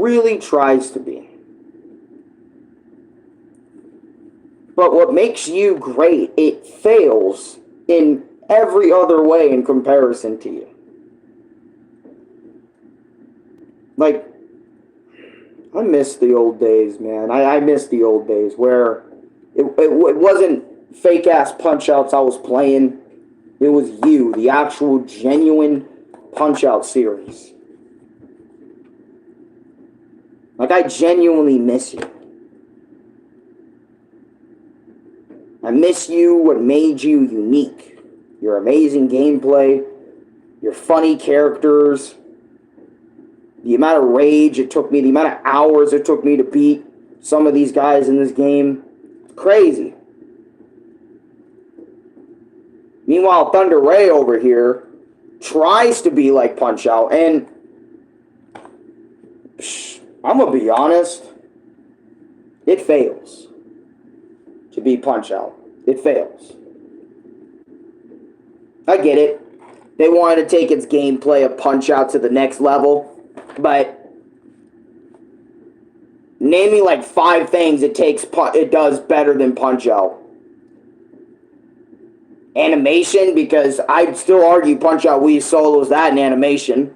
really tries to be. But what makes you great, it fails in every other way in comparison to you. Like, I miss the old days, man. I miss the old days where it wasn't fake-ass Punch-Outs I was playing. It was you, the actual, genuine Punch-Out series. Like, I genuinely miss you. I miss you, what made you unique. Your amazing gameplay, your funny characters, the amount of rage it took me, the amount of hours it took me to beat some of these guys in this game. It's crazy. Meanwhile, Thunder Ray over here tries to be like Punch-Out, and I'm going to be honest, it fails to be Punch-Out. It fails. I get it. They wanted to take its gameplay of Punch-Out to the next level, but name me like 5 things it does better than Punch-Out. Animation, because I'd still argue Punch-Out Wii solos that in animation.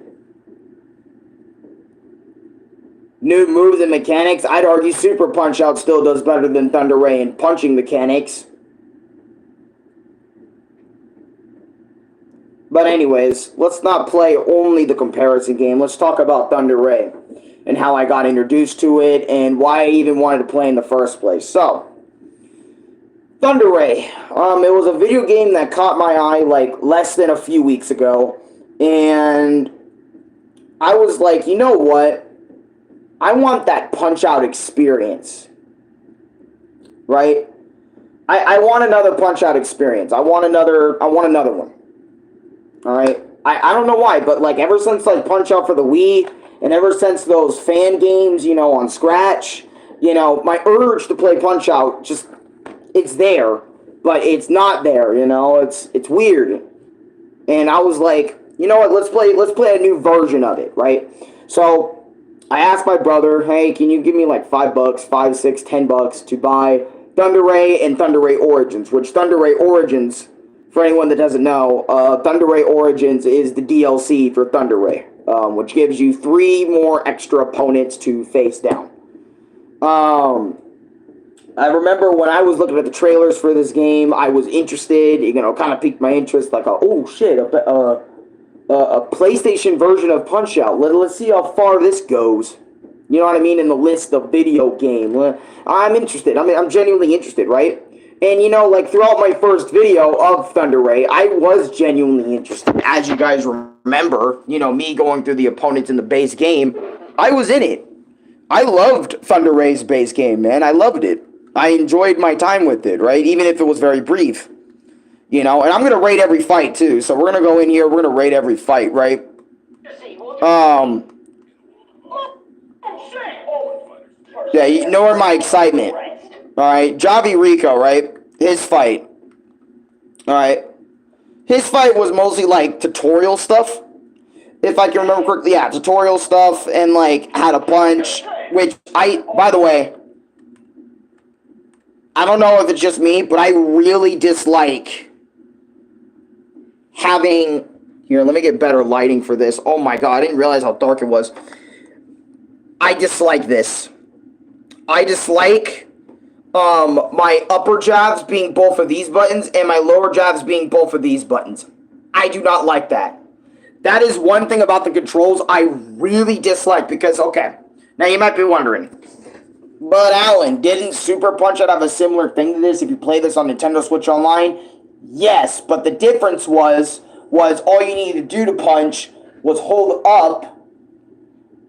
New moves and mechanics, I'd argue Super Punch-Out still does better than Thunder Ray in punching mechanics. But anyways, let's not play only the comparison game. Let's talk about Thunder Ray and how I got introduced to it and why I even wanted to play in the first place. So, Thunder Ray. It was a video game that caught my eye like less than a few weeks ago. And I was like, you know what? I want that Punch-Out experience. Right? I want another Punch-Out experience. I want another one. Alright? I don't know why, but like ever since like Punch-Out for the Wii, and ever since those fan games, you know, on Scratch, you know, my urge to play Punch-Out just, it's there, but it's not there, you know, it's weird. And I was like, you know what, let's play a new version of it, right? So I asked my brother, hey, can you give me like $5, $5, $6, $10 to buy Thunder Ray and Thunder Ray Origins, which Thunder Ray Origins, for anyone that doesn't know, Thunder Ray Origins is the DLC for Thunder Ray, which gives you 3 more extra opponents to face down. I remember when I was looking at the trailers for this game, I was interested, you know, kind of piqued my interest, like, oh shit, a PlayStation version of Punch-Out. Let's see how far this goes. You know what I mean? In the list of video game. I'm interested. I'm genuinely interested, right? And, you know, like, throughout my first video of Thunder Ray, I was genuinely interested. As you guys remember, you know, me going through the opponents in the base game, I was in it. I loved Thunder Ray's base game, man. I loved it. I enjoyed my time with it, right? Even if it was very brief. You know, and I'm going to rate every fight, too. So we're going to go in here, we're going to rate every fight, right? Yeah, you know my excitement. Alright, Javi Rico, right? His fight. Alright. His fight was mostly, like, tutorial stuff. If I can remember correctly, yeah, tutorial stuff and, like, how to punch. Which, by the way, I don't know if it's just me, but I really dislike having... Here, let me get better lighting for this. Oh my god, I didn't realize how dark it was. I dislike this. I dislike my upper jabs being both of these buttons and my lower jabs being both of these buttons. I do not like that. That is one thing about the controls I really dislike because, okay, now you might be wondering, but Alan, didn't Super Punch-Out have a similar thing to this if you play this on Nintendo Switch Online? Yes, but the difference was all you needed to do to punch was hold up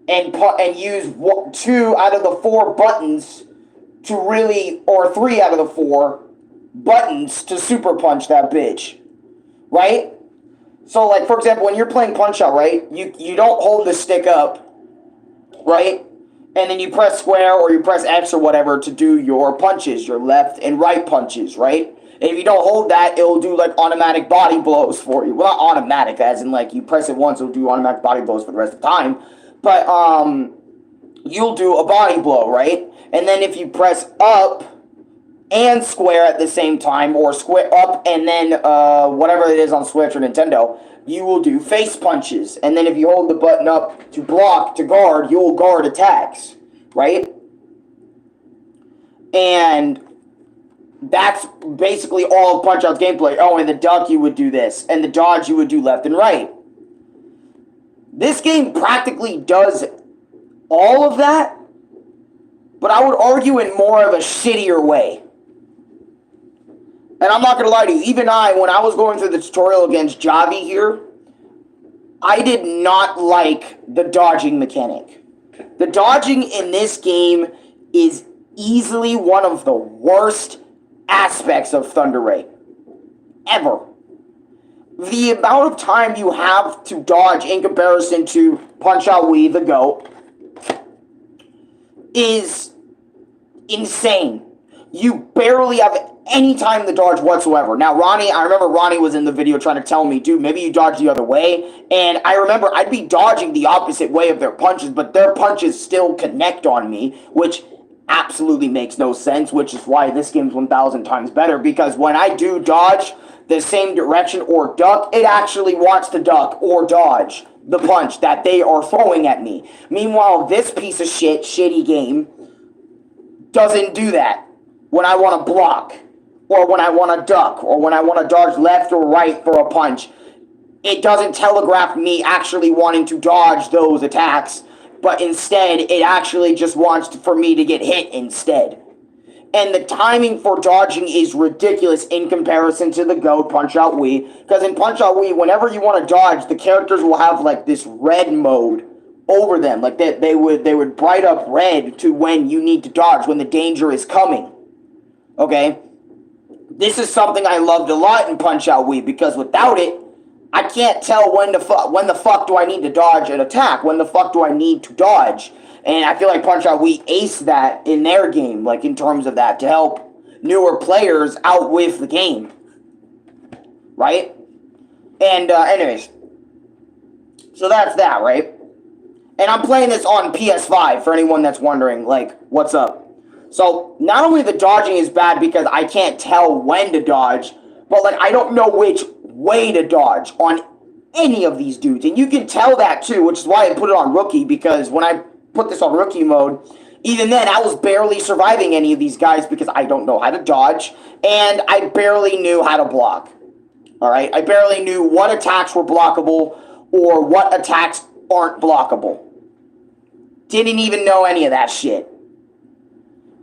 and use 2 out of the 4 buttons to really, or 3 out of the 4 buttons to super punch that bitch, right? So, like, for example, when you're playing Punch-Out, right, you don't hold the stick up, right? And then you press square or you press X or whatever to do your punches, your left and right punches, right? And if you don't hold that, it'll do, like, automatic body blows for you. Well, not automatic, as in, like, you press it once, it'll do automatic body blows for the rest of the time. But, you'll do a body blow, right? And then if you press up and square at the same time, or square up and then whatever it is on Switch or Nintendo, you will do face punches. And then if you hold the button up to block, to guard, you will guard attacks, right? And that's basically all of Punch-Out's gameplay. Oh, and the duck, you would do this. And the dodge, you would do left and right. This game practically does all of that, but I would argue in more of a shittier way. And I'm not going to lie to you, even when I was going through the tutorial against Javi here, I did not like the dodging mechanic. The dodging in this game is easily one of the worst aspects of Thunder Ray. Ever. The amount of time you have to dodge in comparison to Punch-Out Wii, the GOAT, is insane. You barely have any time to dodge whatsoever. Now, I remember Ronnie was in the video trying to tell me, dude, maybe you dodge the other way. And I remember I'd be dodging the opposite way of their punches, but their punches still connect on me, which absolutely makes no sense, which is why this game's 1,000 times better, because when I do dodge the same direction or duck, it actually wants to duck or dodge the punch that they are throwing at me. Meanwhile, this piece of shitty game doesn't do that when I want to block, or when I want to duck, or when I want to dodge left or right for a punch. It doesn't telegraph me actually wanting to dodge those attacks, but instead, it actually just wants for me to get hit instead. And the timing for dodging is ridiculous in comparison to the GOAT Punch-Out Wii. Because in Punch-Out Wii, whenever you want to dodge, the characters will have like this red mode over them. Like they would bright up red to when you need to dodge, when the danger is coming. Okay? This is something I loved a lot in Punch-Out Wii, because without it, I can't tell when the fuck do I need to dodge an attack? When the fuck do I need to dodge? And I feel like Punch-Out Wii aced that in their game, like in terms of that, to help newer players out with the game. Right? And anyways. So that's that, right? And I'm playing this on PS5 for anyone that's wondering, like, what's up? So not only the dodging is bad because I can't tell when to dodge, but like I don't know which way to dodge on any of these dudes. And you can tell that too, which is why I put it on rookie, because when I put this on rookie mode, even then I was barely surviving any of these guys because I don't know how to dodge, and I barely knew how to block. Alright? I barely knew what attacks were blockable or what attacks aren't blockable. Didn't even know any of that shit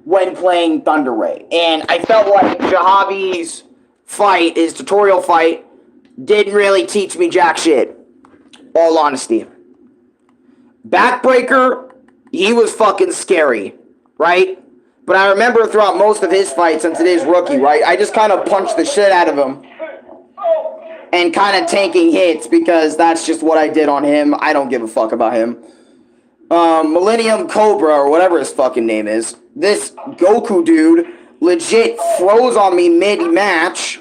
when playing Thunder Ray. And I felt like Jahavi's fight, his tutorial fight, didn't really teach me jack shit. All honesty. Backbreaker, he was fucking scary, right? But I remember throughout most of his fights, since it is rookie, right, I just kind of punched the shit out of him and kind of tanking hits, because that's just what I did on him. I don't give a fuck about him. Millennium Cobra, or whatever his fucking name is, this Goku dude legit froze on me mid-match,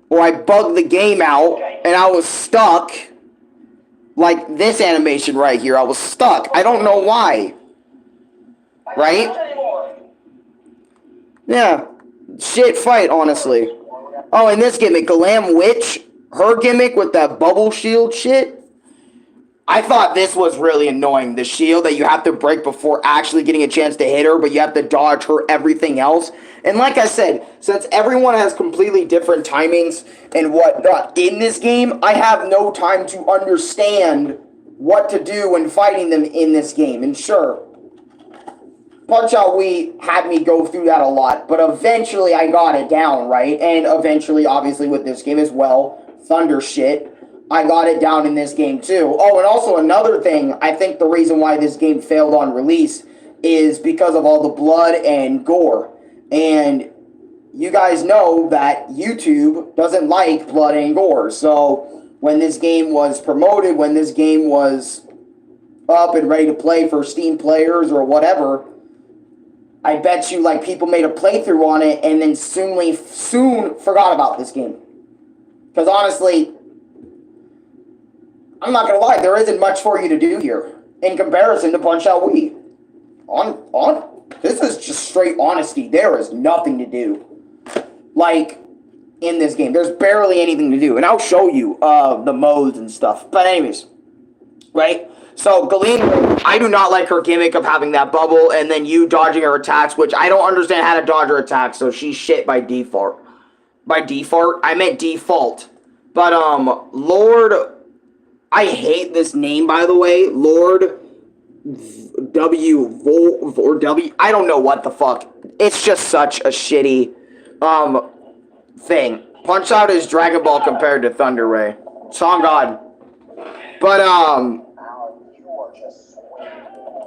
or I bugged the game out, and I was stuck. Like this animation right here, I was stuck. I don't know why. Right? Yeah. Shit fight, honestly. Oh, and this gimmick, Galam Witch, her gimmick with that bubble shield shit, I thought this was really annoying. The shield that you have to break before actually getting a chance to hit her, but you have to dodge her everything else. And like I said, since everyone has completely different timings and whatnot in this game, I have no time to understand what to do when fighting them in this game. And sure, Punch-Out Wii had me go through that a lot, but eventually I got it down, right? And eventually, obviously, with this game as well, Thunder shit, I got it down in this game too. Oh, and also another thing, I think the reason why this game failed on release is because of all the blood and gore. And you guys know that YouTube doesn't like blood and gore. So when this game was promoted, when this game was up and ready to play for Steam players or whatever, I bet you like people made a playthrough on it and then soon forgot about this game. Because honestly, I'm not going to lie, there isn't much for you to do here. in comparison to Punch-Out Wii. This is just straight honesty. There is nothing to do. Like, in this game. There's barely anything to do. And I'll show you the modes and stuff. But anyways, right? So, Galene, I do not like her gimmick of having that bubble and then you dodging her attacks, which I don't understand how to dodge her attacks, so she's shit by default. By default? I meant default. But, Lord... I hate this name, by the way. Lord... I don't know what the fuck. It's just such a shitty, thing. Punch-Out is Dragon Ball compared to Thunder Ray. Song God. But,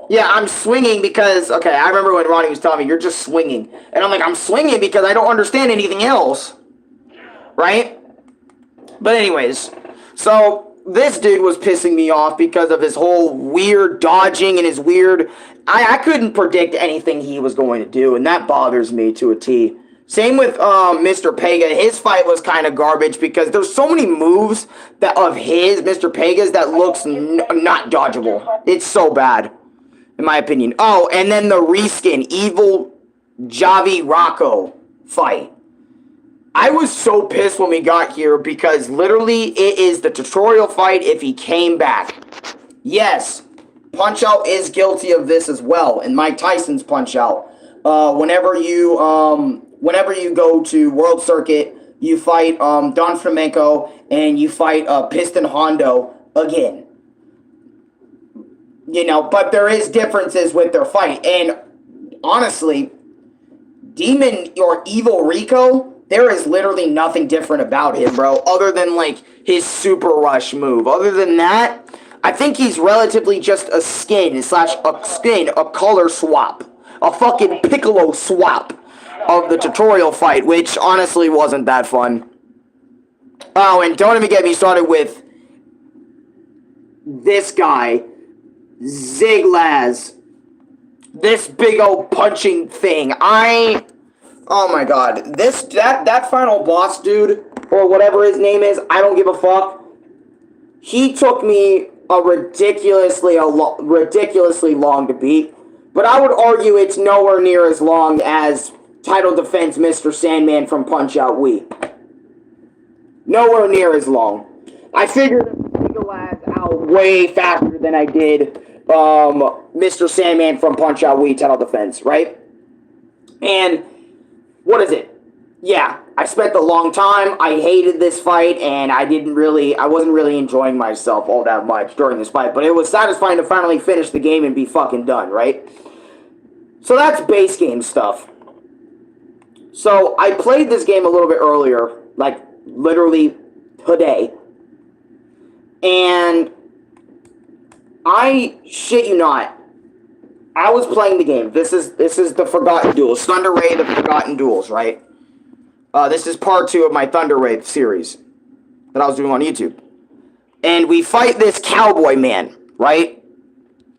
yeah, I'm swinging because, okay, I remember when Ronnie was telling me, you're just swinging. And I'm like, I'm swinging because I don't understand anything else. Right? But anyways, so this dude was pissing me off because of his whole weird dodging and his weird... I couldn't predict anything he was going to do, and that bothers me to a T. Same with Mr. Pega. His fight was kind of garbage because there's so many moves that of his, Mr. Pega's, that looks not dodgeable. It's so bad, in my opinion. Oh, and then the reskin, Evil Javi Rocco fight. I was so pissed when we got here because literally it is the tutorial fight if he came back. Yes, Punch-Out is guilty of this as well, and Mike Tyson's Punch-Out. Whenever you go to World Circuit, you fight Don Flamenco and you fight Piston Hondo again. You know, but there is differences with their fight. And honestly, Demon or Evil Rico, there is literally nothing different about him, bro, other than like his Super Rush move. Other than that, I think he's relatively just a skin, a color swap. A fucking Piccolo swap of the tutorial fight, which honestly wasn't that fun. Oh, and don't even get me started with this guy, Ziglaz. This big old punching thing. Oh my god. That final boss dude, or whatever his name is, I don't give a fuck. He took me a ridiculously long to beat. But I would argue it's nowhere near as long as Title Defense Mr. Sandman from Punch-Out Wii. Nowhere near as long. I figured the lads out way faster than I did Mr. Sandman from Punch-Out Wii Title Defense, right? And what is it? Yeah, I spent a long time. I hated this fight, and I wasn't really enjoying myself all that much during this fight. But it was satisfying to finally finish the game and be fucking done, right? So that's base game stuff. So I played this game a little bit earlier, like literally today. And I shit you not, I was playing the game. This is the Forgotten Duels. Thunder Ray, the Forgotten Duels, right? This is part 2 of my Thunder Ray series that I was doing on YouTube. And we fight this cowboy man, right?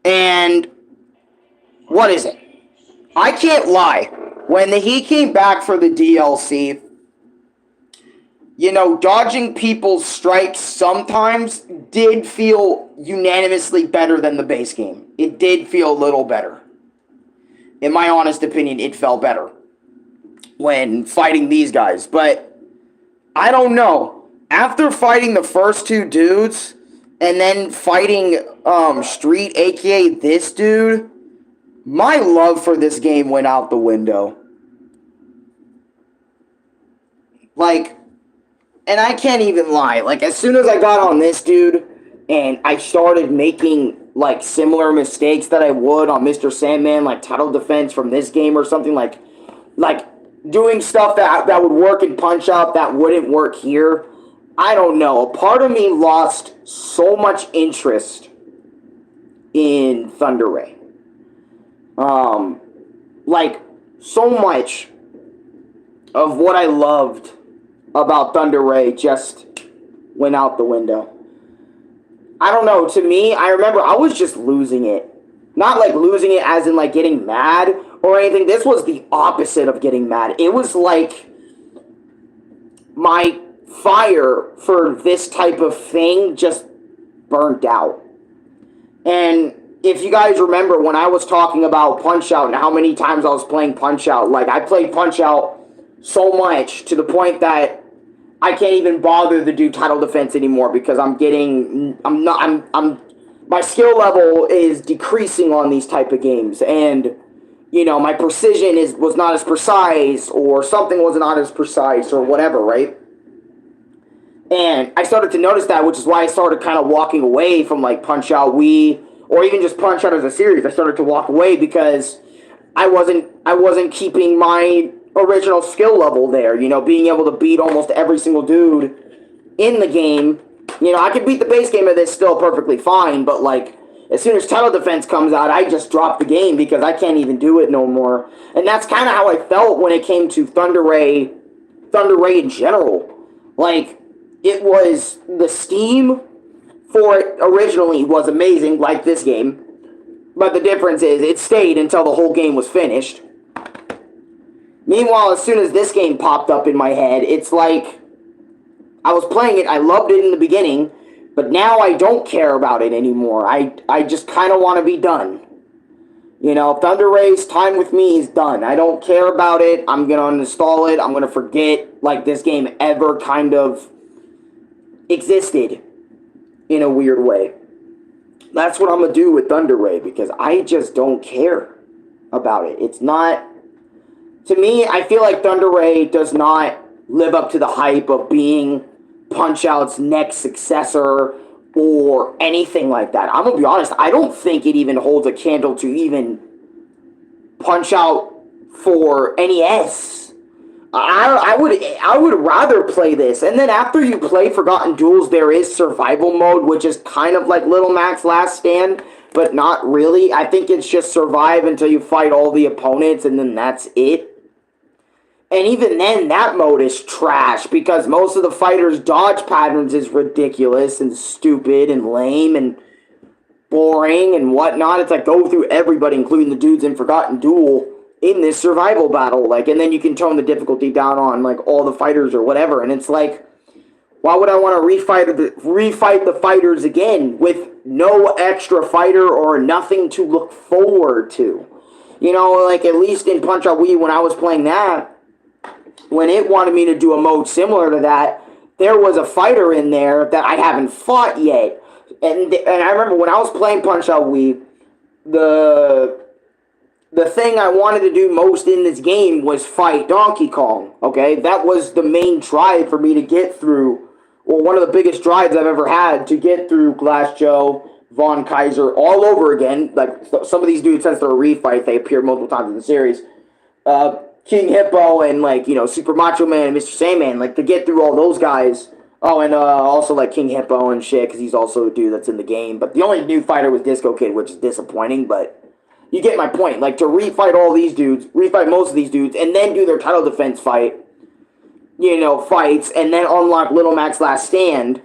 And what is it? I can't lie. When he came back for the DLC, you know, dodging people's strikes sometimes did feel unanimously better than the base game. It did feel a little better. In my honest opinion, it felt better when fighting these guys. But I don't know. After fighting the first 2 dudes and then fighting Street, aka this dude, my love for this game went out the window. Like, and I can't even lie. Like, as soon as I got on this dude and I started making, like, similar mistakes that I would on Mr. Sandman, like Title Defense from this game or something, like doing stuff that would work in Punch-Out that wouldn't work here, I don't know. A part of me lost so much interest in Thunder Ray. Like, so much of what I loved about Thunder Ray just went out the window. I don't know, to me, I remember I was just losing it. Not like losing it as in like getting mad or anything. This was the opposite of getting mad. It was like my fire for this type of thing just burnt out. And if you guys remember when I was talking about Punch-Out and how many times I was playing Punch-Out, like, I played Punch-Out so much to the point that I can't even bother to do title defense anymore because my skill level is decreasing on these type of games, and, you know, my precision was not as precise, or something was not as precise, or whatever, right? And I started to notice that, which is why I started kind of walking away from, like, Punch-Out Wii, or even just Punch-Out as a series. I started to walk away because I wasn't keeping my original skill level there, you know, being able to beat almost every single dude in the game. You know, I could beat the base game of this still perfectly fine, but, like, as soon as title defense comes out, I just drop the game because I can't even do it no more. And that's kind of how I felt when it came to Thunder Ray in general. Like, it was, the Steam for it originally was amazing, like this game. But the difference is, it stayed until the whole game was finished. Meanwhile, as soon as this game popped up in my head, it's like, I was playing it, I loved it in the beginning, but now I don't care about it anymore. I just kind of want to be done. You know, Thunder Ray's time with me is done. I don't care about it. I'm going to uninstall it. I'm going to forget, like, this game ever kind of existed in a weird way. That's what I'm going to do with Thunder Ray, because I just don't care about it. It's not... To me, I feel like Thunder Ray does not live up to the hype of being Punch-Out's next successor or anything like that. I'm going to be honest, I don't think it even holds a candle to even Punch-Out for NES. I would rather play this. And then after you play Forgotten Duels, there is survival mode, which is kind of like Little Mac's Last Stand, but not really. I think it's just survive until you fight all the opponents, and then that's it. And even then, that mode is trash, because most of the fighters' dodge patterns is ridiculous and stupid and lame and boring and whatnot. It's like, go through everybody, including the dudes in Forgotten Duel, in this survival battle, like, and then you can tone the difficulty down on, like, all the fighters or whatever, and it's like, why would I want to refight the fighters again with no extra fighter or nothing to look forward to? You know, like, at least in Punch-Out Wii, when I was playing that, when it wanted me to do a mode similar to that, there was a fighter in there that I haven't fought yet, and I remember when I was playing Punch-Out Wii, the thing I wanted to do most in this game was fight Donkey Kong, okay? That was the main drive for me to get through, or one of the biggest drives I've ever had, to get through Glass Joe, Von Kaiser, all over again. Like, some of these dudes, since they're a refight, they appear multiple times in the series. King Hippo and, like, you know, Super Macho Man and Mr. Sandman, like, to get through all those guys. Oh, and also, like, King Hippo and shit, because he's also a dude that's in the game. But the only new fighter was Disco Kid, which is disappointing, but... You get my point. Like, to refight all these dudes, refight most of these dudes, and then do their title defense fights, and then unlock Little Mac's Last Stand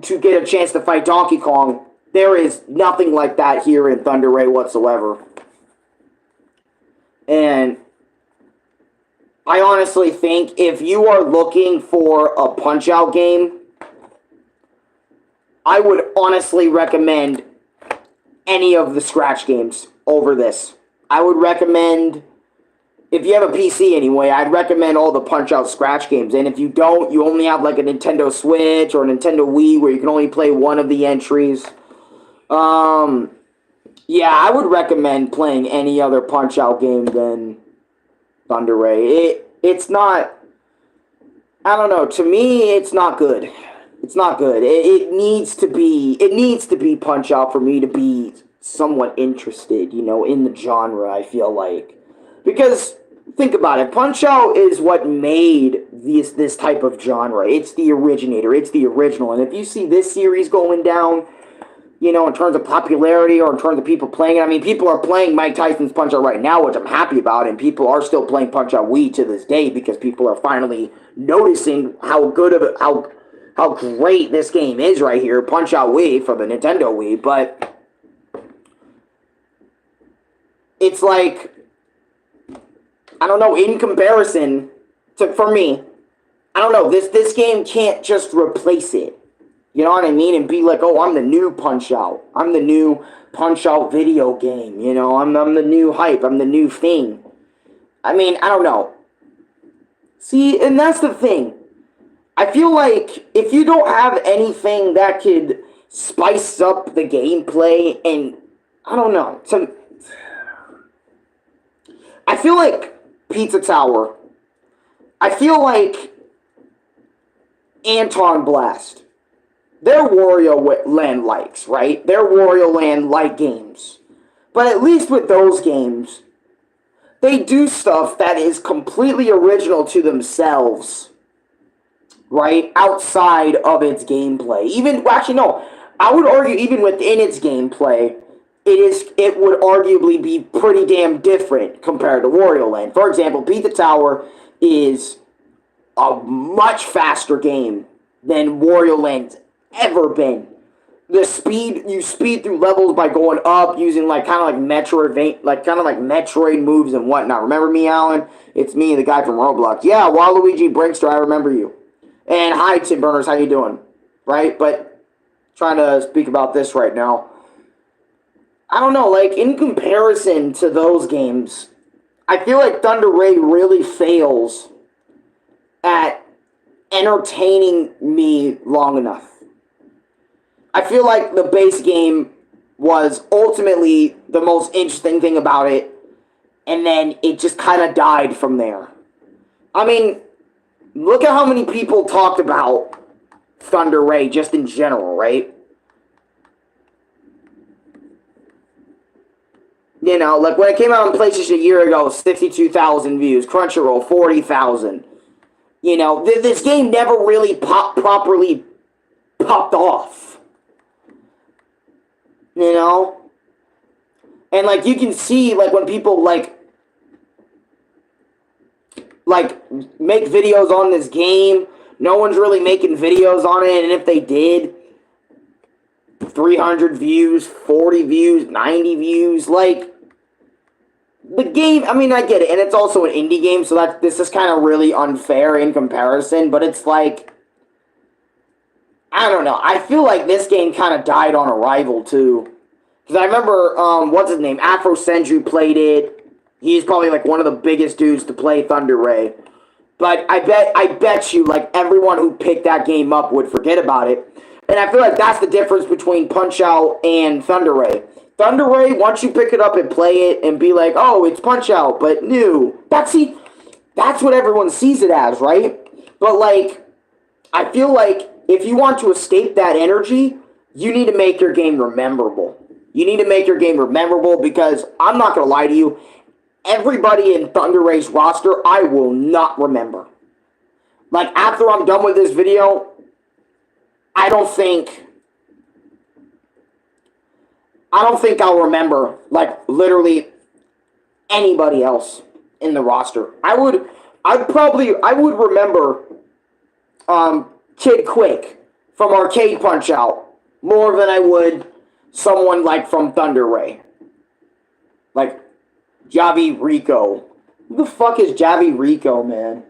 to get a chance to fight Donkey Kong. There is nothing like that here in Thunder Ray whatsoever. And I honestly think if you are looking for a Punch-Out game, I would honestly recommend any of the Scratch games over this. I would recommend, if you have a PC anyway, I'd recommend all the Punch-Out Scratch games. And if you don't, you only have like a Nintendo Switch or a Nintendo Wii where you can only play one of the entries. Yeah, I would recommend playing any other Punch-Out game than Thunder Ray. It's not, I don't know, to me, it's not good. It's not good. It needs to be Punch-Out for me to be somewhat interested, in the genre, I feel like. Because, think about it, Punch-Out is what made this type of genre. It's the originator. It's the original. And if you see this series going down, in terms of popularity or in terms of people playing it, I mean, people are playing Mike Tyson's Punch-Out right now, which I'm happy about, and people are still playing Punch-Out Wii to this day because people are finally noticing how great this game is right here, Punch-Out Wii for the Nintendo Wii, but it's like, I don't know, in comparison to, for me, I don't know, this game can't just replace it. You know what I mean? And be like, oh, I'm the new Punch-Out. I'm the new Punch-Out video game. You know, I'm the new hype. I'm the new thing. I mean, I don't know. See, and that's the thing. I feel like if you don't have anything that could spice up the gameplay and, I don't know. I feel like Pizza Tower. I feel like Anton Blast. They're Wario Land likes, right? They're Wario Land like games. But at least with those games, they do stuff that is completely original to themselves, right? Outside of its gameplay. Even, well, actually, no. I would argue even within its gameplay, it would arguably be pretty damn different compared to Wario Land. For example, Pizza Tower is a much faster game than Wario Land's ever been. The speed, you speed through levels by going up, using like kind of like Metroid moves and whatnot. Remember me, Alan? It's me, the guy from Roblox. Yeah, Waluigi Brinkster, I remember you. And hi, Tim Burners, how you doing? Right? But trying to speak about this right now. I don't know, like in comparison to those games, I feel like Thunder Ray really fails at entertaining me long enough. I feel like the base game was ultimately the most interesting thing about it, and then it just kind of died from there. I mean, look at how many people talked about Thunder Ray just in general, right? You know, like when it came out on PlayStation a year ago, 62,000 views. Crunchyroll, 40,000. You know, this game never really properly popped off. You know? And, like, you can see, like, when people, like, make videos on this game, no one's really making videos on it, and if they did, 300 views, 40 views, 90 views, like, the game, I mean, I get it, and it's also an indie game, so this is kind of really unfair in comparison, but it's like, I don't know, I feel like this game kind of died on arrival, too, because I remember, what's his name, Afro Senju played it. He's probably, like, one of the biggest dudes to play Thunder Ray, but I bet you, like, everyone who picked that game up would forget about it, and I feel like that's the difference between Punch-Out and Thunder Ray. Thunder Ray, once you pick it up and play it and be like, oh, it's Punch-Out, but new. That's what everyone sees it as, right? But, like, I feel like if you want to escape that energy, you need to make your game memorable. You need to make your game memorable because, I'm not going to lie to you, everybody in Thunder Ray's roster, I will not remember. Like, after I'm done with this video, I don't think I'll remember, like, literally anybody else in the roster. I would remember, Kid Quick from Arcade Punch-Out more than I would someone, like, from Thunder Ray. Like, Javi Rico. Who the fuck is Javi Rico, man?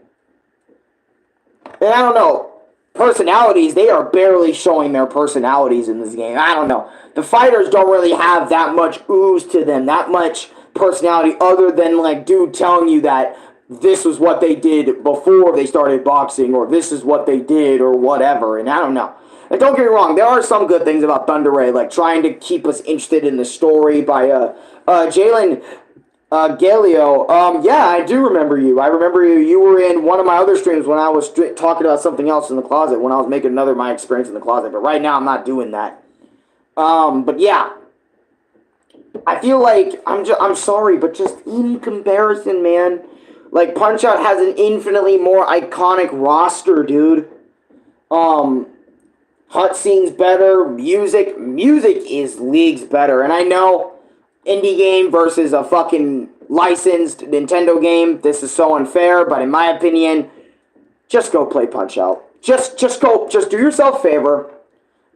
And I don't know. Personalities, they are barely showing their personalities in this game. I don't know. The fighters don't really have that much ooze to them, that much personality, other than, like, dude telling you that this was what they did before they started boxing, or this is what they did, or whatever, and I don't know. And don't get me wrong, there are some good things about Thunder Ray, like trying to keep us interested in the story by, Jalen Galio, yeah, I do remember you. I remember you. You were in one of my other streams when I was talking about something else in the closet, when I was making another my experience in the closet. But right now, I'm not doing that. But yeah, I feel like I'm sorry, but just in comparison, man, like Punch-Out has an infinitely more iconic roster, dude. Cutscenes better, music is leagues better, and I know. Indie game versus a fucking licensed Nintendo game. This is so unfair, but in my opinion, just go play Punch-Out. Just do yourself a favor.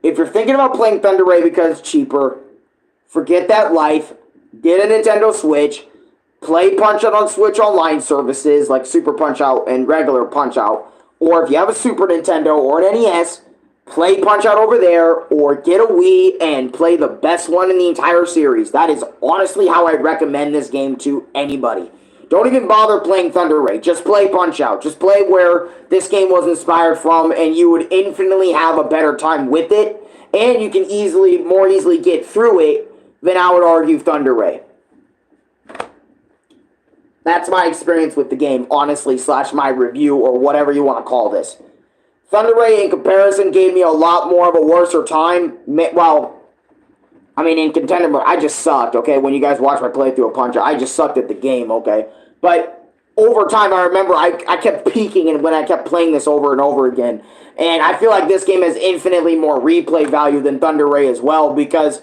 If you're thinking about playing Thunder Ray because it's cheaper, forget that life. Get a Nintendo Switch. Play Punch-Out on Switch Online services like Super Punch-Out and regular Punch-Out. Or if you have a Super Nintendo or an NES, Play Punch-Out over there, or get a Wii and play the best one in the entire series. That is honestly how I recommend this game to anybody. Don't even bother playing Thunder Ray. Just play Punch-Out. Just play where this game was inspired from, and you would infinitely have a better time with it, and you can more easily get through it than I would argue Thunder Ray. That's my experience with the game, honestly, / my review, or whatever you want to call this. Thunder Ray, in comparison, gave me a lot more of a worser time. Well, I mean, in contender mode, I just sucked, okay? When you guys watch my playthrough of Punch-Out, I just sucked at the game, okay? But over time, I remember I kept peaking and when I kept playing this over and over again. And I feel like this game has infinitely more replay value than Thunder Ray as well, because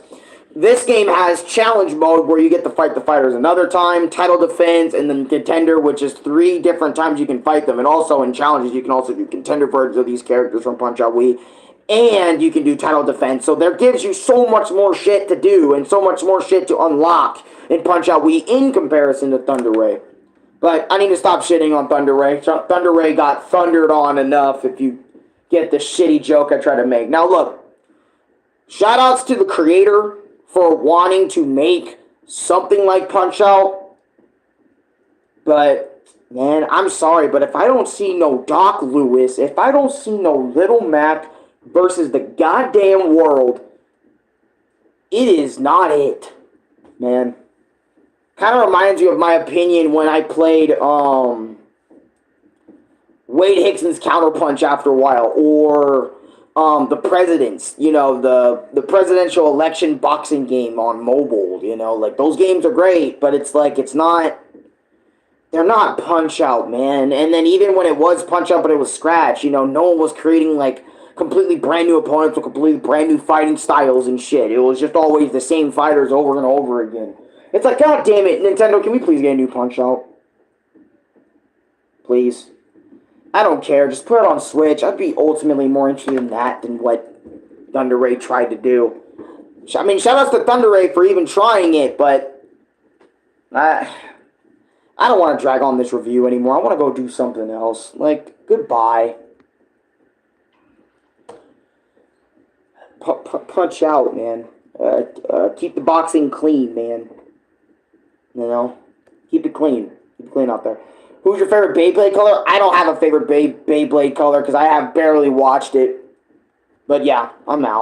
this game has challenge mode where you get to fight the fighters another time, title defense, and then contender, which is 3 different times you can fight them. And also in challenges, you can also do contender versions of these characters from Punch-Out Wii, and you can do title defense. So there gives you so much more shit to do and so much more shit to unlock in Punch-Out Wii in comparison to Thunder Ray. But I need to stop shitting on Thunder Ray. Thunder Ray got thundered on enough, if you get the shitty joke I try to make. Now look, shoutouts to the creator for wanting to make something like Punch-Out. But, man, I'm sorry, but if I don't see no Doc Lewis, if I don't see no Little Mac versus the goddamn world, it is not it, man. Kind of reminds you of my opinion when I played Wade Hickson's Counterpunch after a while, or the Presidents, you know, the presidential election boxing game on mobile, you know, like, those games are great, but it's like, they're not Punch-Out, man. And then even when it was Punch-Out, but it was Scratch, you know, no one was creating, like, completely brand new opponents with completely brand new fighting styles and shit. It was just always the same fighters over and over again. It's like, god damn it, Nintendo, can we please get a new Punch-Out? Please. I don't care. Just put it on Switch. I'd be ultimately more interested in that than what Thunder Ray tried to do. I mean, shoutouts to Thunder Ray for even trying it, but I don't want to drag on this review anymore. I want to go do something else. Like, goodbye. Punch out, man. Keep the boxing clean, man. You know? Keep it clean. Keep it clean out there. Who's your favorite Beyblade color? I don't have a favorite Beyblade color because I have barely watched it. But yeah, I'm out.